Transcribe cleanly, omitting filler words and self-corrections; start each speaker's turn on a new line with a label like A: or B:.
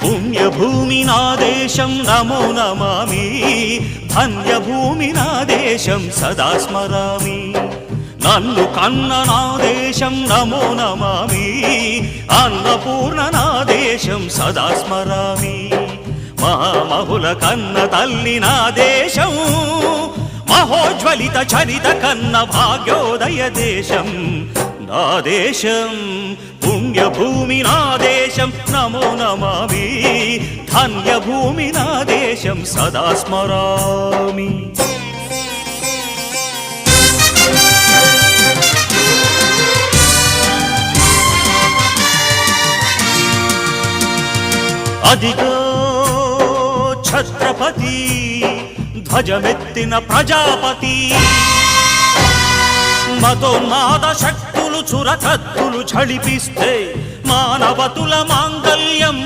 A: పుణ్యభూమి నా దేశం నమో నమామి, ధన్యభూమి నా దేశం సదా స్మరామి. నన్ను కన్న నా దేశం నమో నమామి, అన్నపూర్ణ నా దేశం సదా స్మరామి. మహామహుల కన్న తల్లి నా దేశం, మహోజ్వలిత చరిత కన్న భాగ్యోదయ దేశం నా దేశం. పుణ్యభూమి నా దేశం నమో నమామి, ధన్యభూమి నా దేశం సదా స్మరామి. అదిగో ఛత్రపతి ధ్వజమెత్తిన ప్రజాపతి, మతోన్మాద శక్తులు చురకత్తులు ఝళిపిస్తే మానవతుల మాంగల్యం